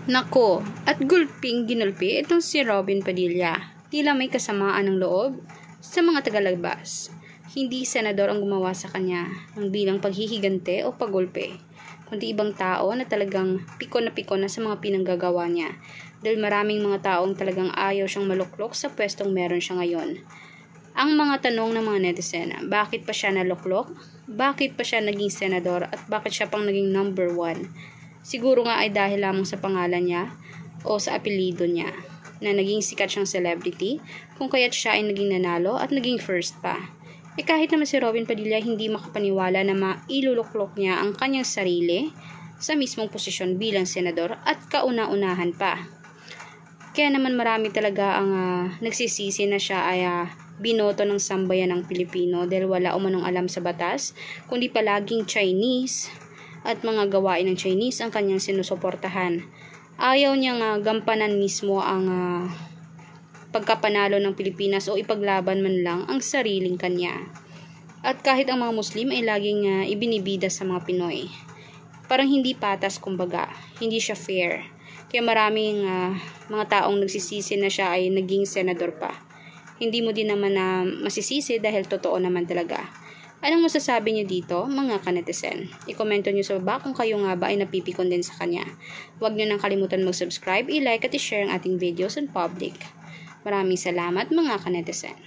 Nako, at gulping ginulpi itong si Robin Padilla. Tila may kasamaan ng loob sa mga tagalabas. Hindi senador ang gumawa sa kanya ng bilang paghihigante o paggulpe, kundi ibang tao na talagang piko na sa mga pinanggagawa niya. Dahil maraming mga taong talagang ayaw siyang maluklok sa pwestong meron siya ngayon. Ang mga tanong ng mga netizen, bakit pa siya naluklok? Bakit pa siya naging senador? At bakit siya pang naging number 1? Siguro nga ay dahil lamang sa pangalan niya o sa apelido niya na naging sikat siyang celebrity, kung kaya't siya ay naging nanalo at naging first pa. Kahit naman si Robin Padilla hindi makapaniwala na mailuluklok niya ang kanyang sarili sa mismong posisyon bilang senador at kauna-unahan pa. Kaya naman marami talaga ang nagsisisi na siya ay binoto ng sambayan ng Pilipino dahil wala umanong alam sa batas, kundi palaging Chinese at mga gawain ng Chinese ang kanyang sinusuportahan. Ayaw niyang gampanan mismo ang pagkapanalo ng Pilipinas o ipaglaban man lang ang sariling kanya. At kahit ang mga Muslim ay laging ibinibida sa mga Pinoy. Parang hindi patas kumbaga, hindi siya fair. Kaya maraming mga taong nagsisisi na siya ay naging senador pa. Hindi mo din naman masisisi dahil totoo naman talaga. Anong masasabi niyo dito, mga kanetizen? I-komento niyo sa baba kung kayo nga ba ay napipikon din sa kanya. Huwag niyo nang kalimutan mag-subscribe, i-like at i-share ang ating videos in public. Maraming salamat, mga kanetizen.